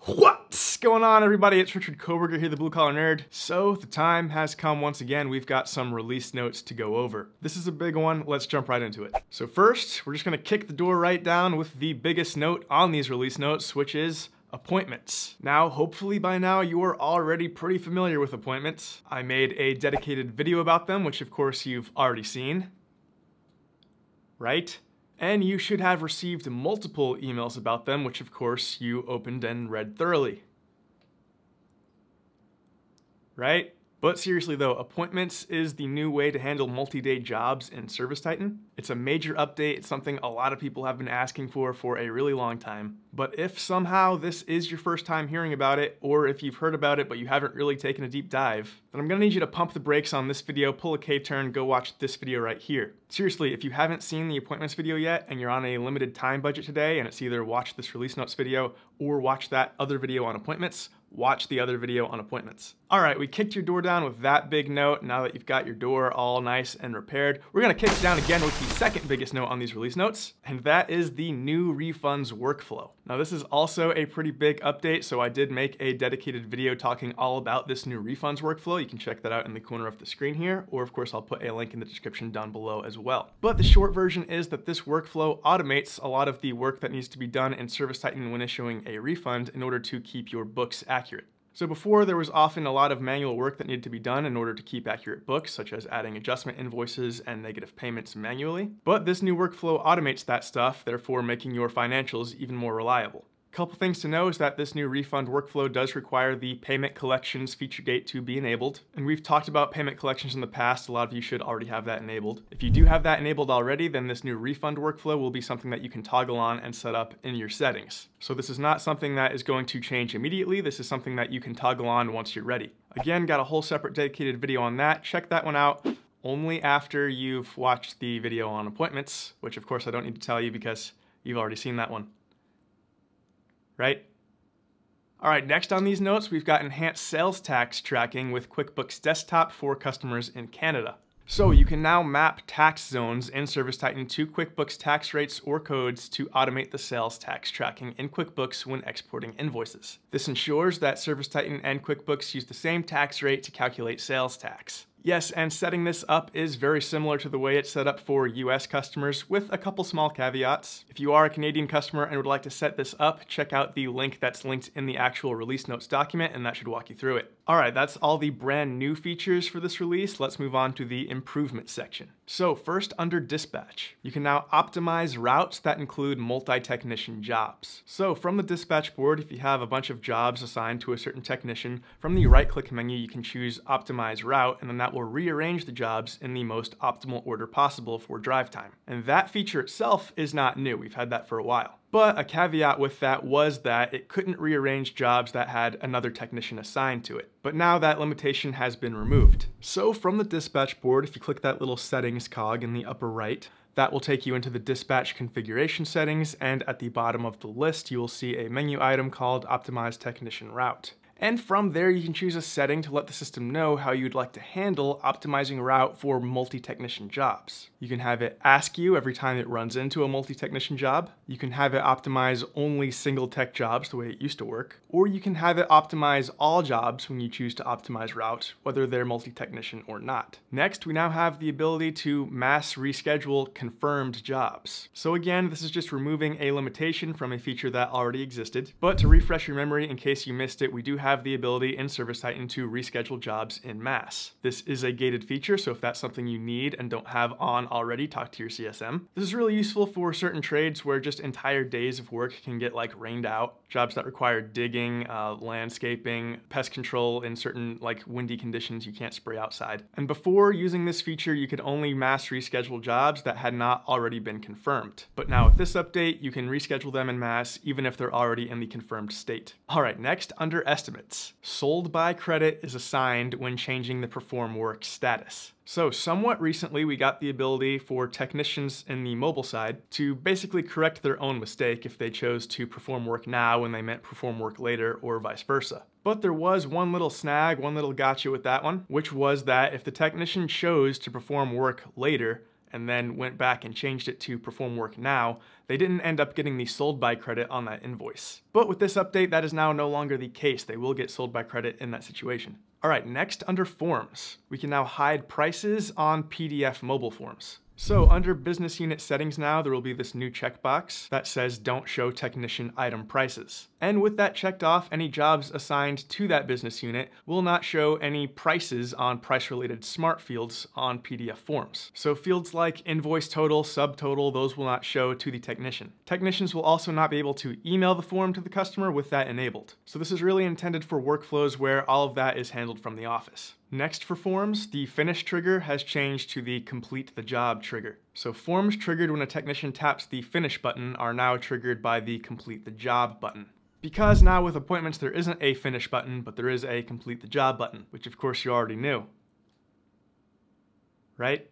What's going on, everybody? It's Richard Koberger here, the Blue Collar Nerd. So the time has come once again. We've got some release notes to go over. This is a big one. Let's jump right into it. So first, we're just gonna kick the door right down with the biggest note on these release notes, which is appointments. Now, hopefully by now you are already pretty familiar with appointments. I made a dedicated video about them, which of course you've already seen, right? And you should have received multiple emails about them, which of course you opened and read thoroughly. Right? But seriously though, appointments is the new way to handle multi-day jobs in ServiceTitan. It's a major update. It's something a lot of people have been asking for a really long time. But if somehow this is your first time hearing about it, or if you've heard about it but you haven't really taken a deep dive, then I'm gonna need you to pump the brakes on this video, pull a K-turn, go watch this video right here. Seriously, if you haven't seen the appointments video yet and you're on a limited time budget today and it's either watch this release notes video or watch that other video on appointments, watch the other video on appointments. All right, we kicked your door down with that big note. Now that you've got your door all nice and repaired, we're gonna kick it down again with the second biggest note on these release notes, and that is the new refunds workflow. Now this is also a pretty big update, so I did make a dedicated video talking all about this new refunds workflow. You can check that out in the corner of the screen here, or of course I'll put a link in the description down below as well. But the short version is that this workflow automates a lot of the work that needs to be done in ServiceTitan when issuing a refund in order to keep your books accurate. So before, there was often a lot of manual work that needed to be done in order to keep accurate books, such as adding adjustment invoices and negative payments manually. But this new workflow automates that stuff, therefore making your financials even more reliable. Couple things to know is that this new refund workflow does require the payment collections feature gate to be enabled. And we've talked about payment collections in the past. A lot of you should already have that enabled. If you do have that enabled already, then this new refund workflow will be something that you can toggle on and set up in your settings. So this is not something that is going to change immediately. This is something that you can toggle on once you're ready. Again, got a whole separate dedicated video on that. Check that one out only after you've watched the video on appointments, which of course I don't need to tell you because you've already seen that one. Right? All right, next on these notes, we've got enhanced sales tax tracking with QuickBooks Desktop for customers in Canada. So you can now map tax zones in ServiceTitan to QuickBooks tax rates or codes to automate the sales tax tracking in QuickBooks when exporting invoices. This ensures that ServiceTitan and QuickBooks use the same tax rate to calculate sales tax. Yes, and setting this up is very similar to the way it's set up for US customers with a couple small caveats. If you are a Canadian customer and would like to set this up, check out the link that's linked in the actual release notes document and that should walk you through it. All right, that's all the brand new features for this release. Let's move on to the improvement section. So first, under dispatch, you can now optimize routes that include multi-technician jobs. So from the dispatch board, if you have a bunch of jobs assigned to a certain technician, from the right-click menu, you can choose optimize route, and then that will rearrange the jobs in the most optimal order possible for drive time. And that feature itself is not new. We've had that for a while. But a caveat with that was that it couldn't rearrange jobs that had another technician assigned to it. But now that limitation has been removed. So from the dispatch board, if you click that little settings cog in the upper right, that will take you into the dispatch configuration settings, and at the bottom of the list, you will see a menu item called Optimize Technician Route. And from there, you can choose a setting to let the system know how you'd like to handle optimizing a route for multi-technician jobs. You can have it ask you every time it runs into a multi-technician job. You can have it optimize only single tech jobs the way it used to work. Or you can have it optimize all jobs when you choose to optimize routes, whether they're multi-technician or not. Next, we now have the ability to mass reschedule confirmed jobs. So again, this is just removing a limitation from a feature that already existed. But to refresh your memory in case you missed it, we do have the ability in ServiceTitan to reschedule jobs in mass. This is a gated feature, so if that's something you need and don't have on already, talk to your CSM. This is really useful for certain trades where just entire days of work can get like rained out. Jobs that require digging, landscaping, pest control in certain like windy conditions you can't spray outside. And before using this feature, you could only mass reschedule jobs that had not already been confirmed. But now with this update, you can reschedule them in mass even if they're already in the confirmed state. All right, next, under estimates. Sold by credit is assigned when changing the perform work status. So somewhat recently, we got the ability for technicians in the mobile side to basically correct their own mistake if they chose to perform work now when they meant perform work later, or vice versa. But there was one little snag, one little gotcha with that one, which was that if the technician chose to perform work later and then went back and changed it to perform work now, they didn't end up getting the sold by credit on that invoice. But with this update, that is now no longer the case. They will get sold by credit in that situation. All right, next under forms, we can now hide prices on PDF mobile forms. So under business unit settings now, there will be this new checkbox that says don't show technician item prices. And with that checked off, any jobs assigned to that business unit will not show any prices on price-related smart fields on PDF forms. So fields like invoice total, subtotal, those will not show to the technician. Technicians will also not be able to email the form to the customer with that enabled. So this is really intended for workflows where all of that is handled from the office. Next for forms, the finish trigger has changed to the complete the job trigger. So forms triggered when a technician taps the finish button are now triggered by the complete the job button. Because now with appointments there isn't a finish button, but there is a complete the job button, which of course you already knew. Right?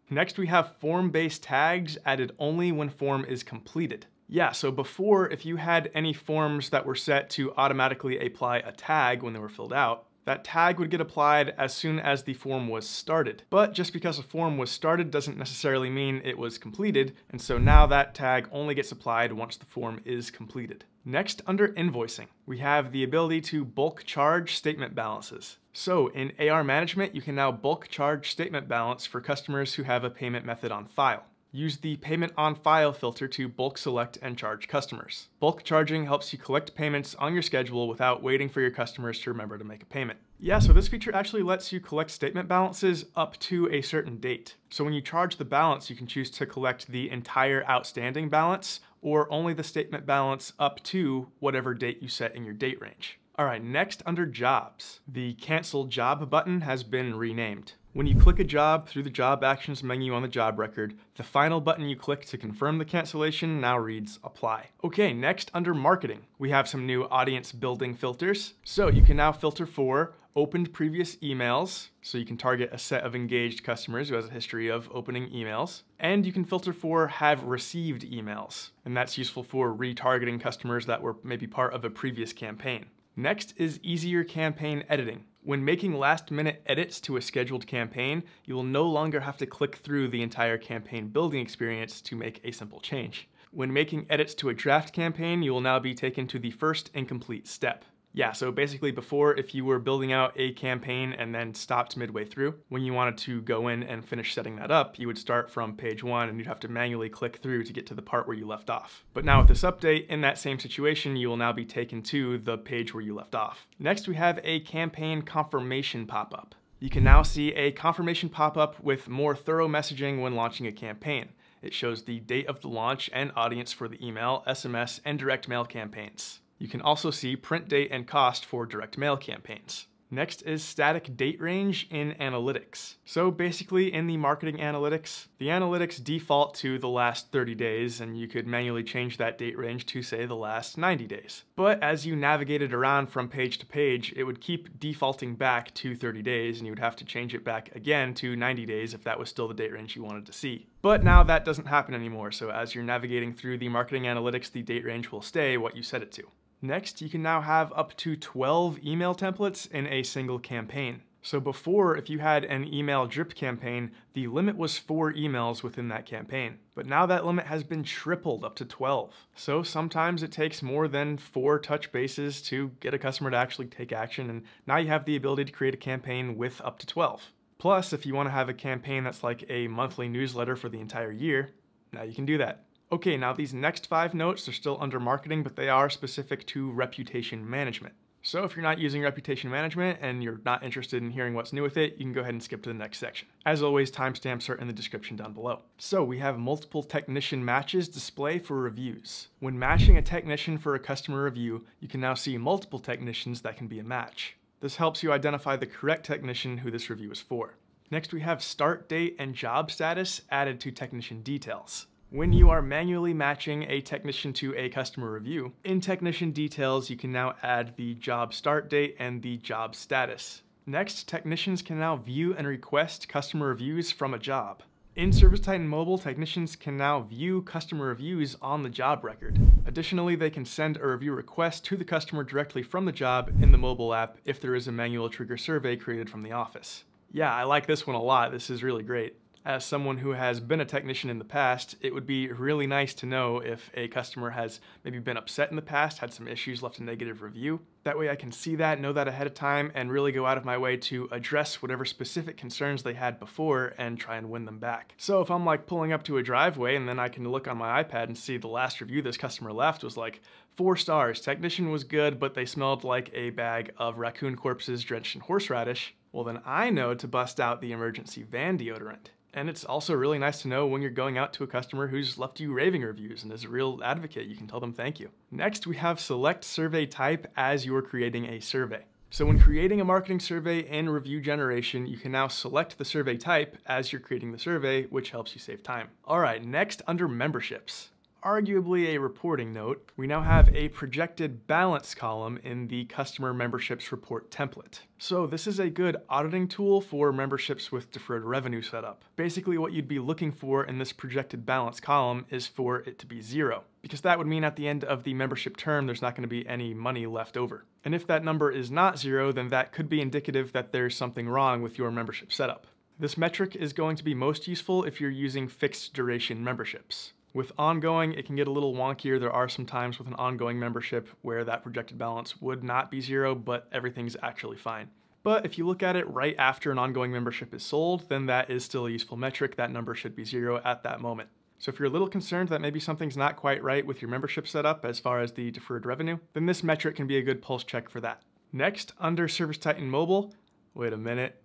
Next we have form-based tags added only when form is completed. Yeah, so before, if you had any forms that were set to automatically apply a tag when they were filled out, that tag would get applied as soon as the form was started. But just because a form was started doesn't necessarily mean it was completed, and so now that tag only gets applied once the form is completed. Next, under invoicing, we have the ability to bulk charge statement balances. So in AR management, you can now bulk charge statement balance for customers who have a payment method on file. Use the Payment on File filter to bulk select and charge customers. Bulk charging helps you collect payments on your schedule without waiting for your customers to remember to make a payment. Yeah, so this feature actually lets you collect statement balances up to a certain date. So when you charge the balance, you can choose to collect the entire outstanding balance or only the statement balance up to whatever date you set in your date range. All right, next under jobs, the Cancel Job button has been renamed. When you click a job through the Job Actions menu on the job record, the final button you click to confirm the cancellation now reads Apply. Okay, next under marketing, we have some new audience building filters. So you can now filter for opened previous emails, so you can target a set of engaged customers who has a history of opening emails. And you can filter for have received emails, and that's useful for retargeting customers that were maybe part of a previous campaign. Next is easier campaign editing. When making last-minute edits to a scheduled campaign, you will no longer have to click through the entire campaign building experience to make a simple change. When making edits to a draft campaign, you will now be taken to the first incomplete step. Yeah, so basically before, if you were building out a campaign and then stopped midway through, when you wanted to go in and finish setting that up, you would start from page 1 and you'd have to manually click through to get to the part where you left off. But now with this update, in that same situation, you will now be taken to the page where you left off. Next, we have a campaign confirmation pop-up. You can now see a confirmation pop-up with more thorough messaging when launching a campaign. It shows the date of the launch and audience for the email, SMS, and direct mail campaigns. You can also see print date and cost for direct mail campaigns. Next is static date range in analytics. So basically in the marketing analytics, the analytics default to the last 30 days and you could manually change that date range to say the last 90 days. But as you navigated around from page to page, it would keep defaulting back to 30 days and you would have to change it back again to 90 days if that was still the date range you wanted to see. But now that doesn't happen anymore, so as you're navigating through the marketing analytics, the date range will stay what you set it to. Next, you can now have up to 12 email templates in a single campaign. So before, if you had an email drip campaign, the limit was 4 emails within that campaign. But now that limit has been tripled up to 12. So sometimes it takes more than 4 touch bases to get a customer to actually take action, and now you have the ability to create a campaign with up to 12. Plus, if you want to have a campaign that's like a monthly newsletter for the entire year, now you can do that. Okay, now these next 5 notes are still under marketing, but they are specific to reputation management. So if you're not using reputation management and you're not interested in hearing what's new with it, you can go ahead and skip to the next section. As always, timestamps are in the description down below. So we have multiple technician matches display for reviews. When matching a technician for a customer review, you can now see multiple technicians that can be a match. This helps you identify the correct technician who this review is for. Next, we have start date and job status added to technician details. When you are manually matching a technician to a customer review, in technician details, you can now add the job start date and the job status. Next, technicians can now view and request customer reviews from a job. In ServiceTitan Mobile, technicians can now view customer reviews on the job record. Additionally, they can send a review request to the customer directly from the job in the mobile app if there is a manual trigger survey created from the office. Yeah, I like this one a lot. This is really great. As someone who has been a technician in the past, it would be really nice to know if a customer has maybe been upset in the past, had some issues, left a negative review. That way I can see that, know that ahead of time, and really go out of my way to address whatever specific concerns they had before and try and win them back. So if I'm like pulling up to a driveway and then I can look on my iPad and see the last review this customer left was like 4 stars. Technician was good, but they smelled like a bag of raccoon corpses drenched in horseradish. Well, then I know to bust out the emergency van deodorant. And it's also really nice to know when you're going out to a customer who's left you raving reviews and is a real advocate, you can tell them thank you. Next, we have select survey type as you're creating a survey. So when creating a marketing survey in review generation, you can now select the survey type as you're creating the survey, which helps you save time. All right, next under memberships. Arguably a reporting note, we now have a projected balance column in the customer memberships report template. So this is a good auditing tool for memberships with deferred revenue setup. Basically what you'd be looking for in this projected balance column is for it to be 0, because that would mean at the end of the membership term there's not going to be any money left over. And if that number is not 0, then that could be indicative that there's something wrong with your membership setup. This metric is going to be most useful if you're using fixed duration memberships. With ongoing, it can get a little wonkier. There are some times with an ongoing membership where that projected balance would not be 0, but everything's actually fine. But if you look at it right after an ongoing membership is sold, then that is still a useful metric. That number should be 0 at that moment. So if you're a little concerned that maybe something's not quite right with your membership setup as far as the deferred revenue, then this metric can be a good pulse check for that. Next, under ServiceTitan Mobile, wait a minute,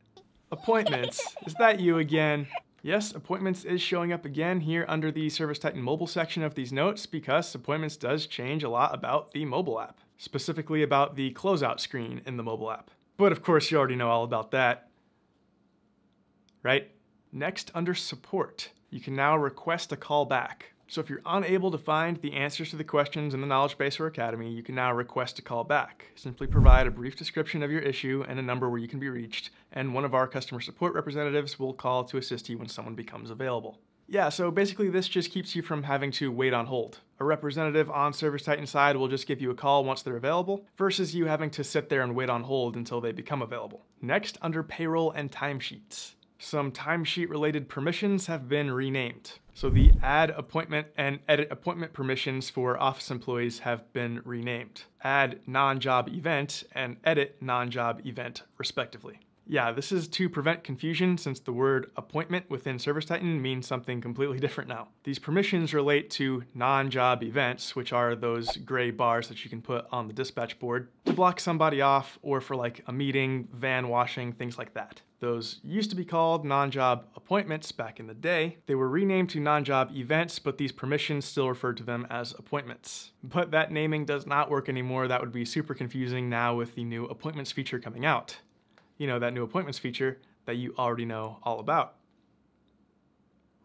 appointments. Is that you again? Yes, appointments is showing up again here under the ServiceTitan Mobile section of these notes because appointments does change a lot about the mobile app, specifically about the closeout screen in the mobile app. But of course you already know all about that, right? Next, under support, you can now request a call back. So if you're unable to find the answers to the questions in the knowledge base or academy, you can now request a call back. Simply provide a brief description of your issue and a number where you can be reached, and one of our customer support representatives will call to assist you when someone becomes available. Yeah, so basically this just keeps you from having to wait on hold. A representative on ServiceTitan side will just give you a call once they're available, versus you having to sit there and wait on hold until they become available. Next, under payroll and timesheets. Some timesheet related permissions have been renamed. So the add appointment and edit appointment permissions for office employees have been renamed. Add non-job event and edit non-job event respectively. Yeah, this is to prevent confusion since the word appointment within ServiceTitan means something completely different now. These permissions relate to non-job events, which are those gray bars that you can put on the dispatch board to block somebody off or for like a meeting, van washing, things like that. Those used to be called non-job appointments back in the day. They were renamed to non-job events, but these permissions still referred to them as appointments. But that naming does not work anymore. That would be super confusing now with the new appointments feature coming out. You know, that new appointments feature that you already know all about.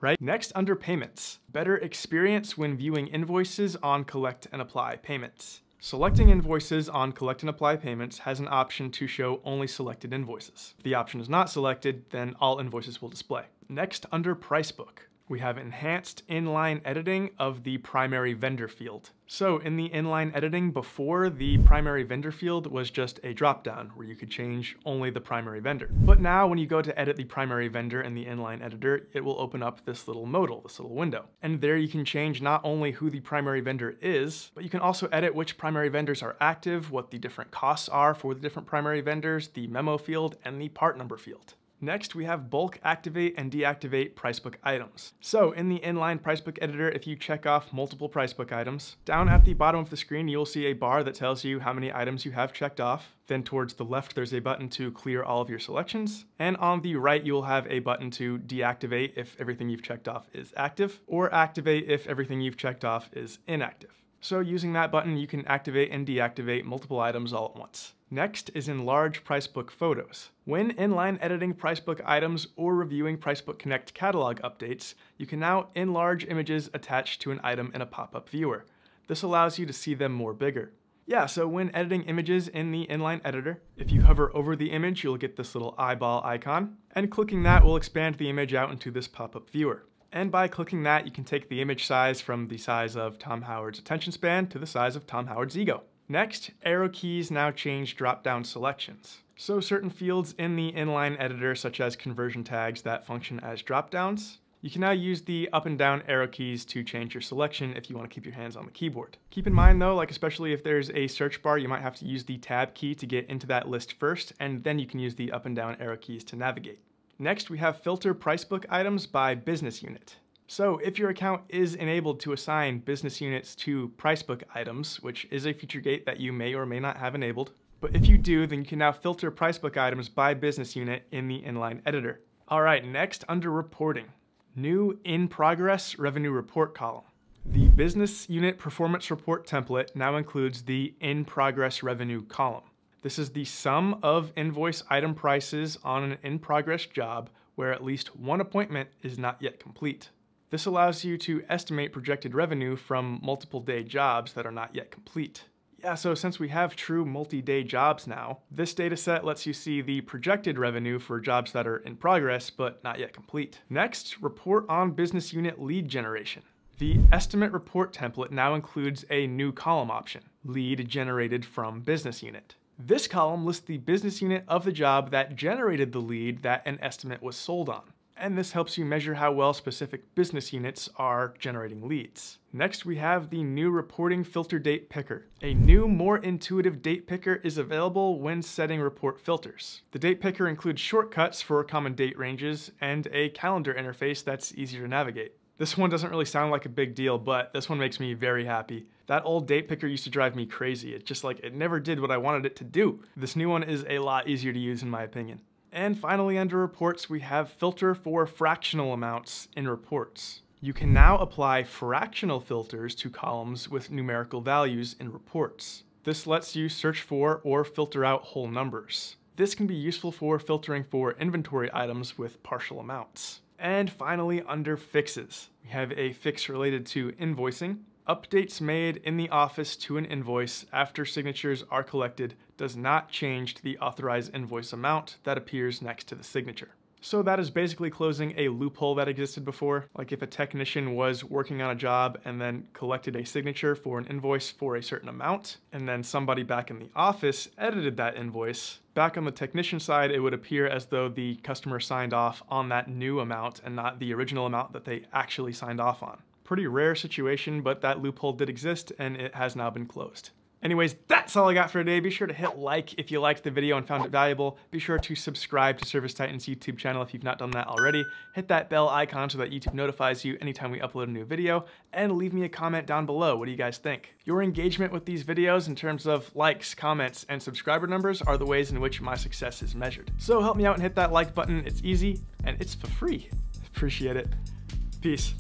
Right? Next, under payments. Better experience when viewing invoices on collect and apply payments. Selecting invoices on collect and apply payments has an option to show only selected invoices. If the option is not selected, then all invoices will display. Next, under Pricebook, we have enhanced inline editing of the primary vendor field. So in the inline editing before, the primary vendor field was just a dropdown where you could change only the primary vendor. But now when you go to edit the primary vendor in the inline editor, it will open up this little modal, this little window. And there you can change not only who the primary vendor is, but you can also edit which primary vendors are active, what the different costs are for the different primary vendors, the memo field, and the part number field. Next, we have bulk activate and deactivate Pricebook items. So in the inline Pricebook editor, if you check off multiple Pricebook items, down at the bottom of the screen, you'll see a bar that tells you how many items you have checked off. Then towards the left, there's a button to clear all of your selections. And on the right, you'll have a button to deactivate if everything you've checked off is active, or activate if everything you've checked off is inactive. So using that button, you can activate and deactivate multiple items all at once. Next is enlarge Pricebook photos. When inline editing Pricebook items or reviewing Pricebook Connect catalog updates, you can now enlarge images attached to an item in a pop-up viewer. This allows you to see them more bigger. Yeah, so when editing images in the inline editor, if you hover over the image, you'll get this little eyeball icon, and clicking that will expand the image out into this pop-up viewer. And by clicking that, you can take the image size from the size of Tom Howard's attention span to the size of Tom Howard's ego. Next, arrow keys now change drop-down selections. So certain fields in the inline editor, such as conversion tags that function as drop-downs, you can now use the up and down arrow keys to change your selection if you want to keep your hands on the keyboard. Keep in mind though, like especially if there's a search bar, you might have to use the tab key to get into that list first, and then you can use the up and down arrow keys to navigate. Next, we have filter Pricebook items by business unit. So if your account is enabled to assign business units to Pricebook items, which is a feature gate that you may or may not have enabled, but if you do, then you can now filter Pricebook items by business unit in the inline editor. All right, next under reporting. New in progress revenue report column. The business unit performance report template now includes the in progress revenue column. This is the sum of invoice item prices on an in progress job where at least one appointment is not yet complete. This allows you to estimate projected revenue from multiple day jobs that are not yet complete. Yeah, so since we have true multi-day jobs now, this dataset lets you see the projected revenue for jobs that are in progress but not yet complete. Next, report on business unit lead generation. The estimate report template now includes a new column option, lead generated from business unit. This column lists the business unit of the job that generated the lead that an estimate was sold on. And this helps you measure how well specific business units are generating leads. Next, we have the new reporting filter date picker. A new, more intuitive date picker is available when setting report filters. The date picker includes shortcuts for common date ranges and a calendar interface that's easier to navigate. This one doesn't really sound like a big deal, but this one makes me very happy. That old date picker used to drive me crazy. It never did what I wanted it to do. This new one is a lot easier to use in my opinion. And finally, under reports, we have filter for fractional amounts in reports. You can now apply fractional filters to columns with numerical values in reports. This lets you search for or filter out whole numbers. This can be useful for filtering for inventory items with partial amounts. And finally, under fixes, we have a fix related to invoicing. Updates made in the office to an invoice after signatures are collected does not change the authorized invoice amount that appears next to the signature. So that is basically closing a loophole that existed before. Like if a technician was working on a job and then collected a signature for an invoice for a certain amount, and then somebody back in the office edited that invoice, back on the technician side, it would appear as though the customer signed off on that new amount and not the original amount that they actually signed off on. Pretty rare situation, but that loophole did exist and it has now been closed. Anyways, that's all I got for today. Be sure to hit like if you liked the video and found it valuable. Be sure to subscribe to ServiceTitan's YouTube channel if you've not done that already. Hit that bell icon so that YouTube notifies you anytime we upload a new video, and leave me a comment down below. What do you guys think? Your engagement with these videos in terms of likes, comments, and subscriber numbers are the ways in which my success is measured. So help me out and hit that like button. It's easy and it's for free. Appreciate it. Peace.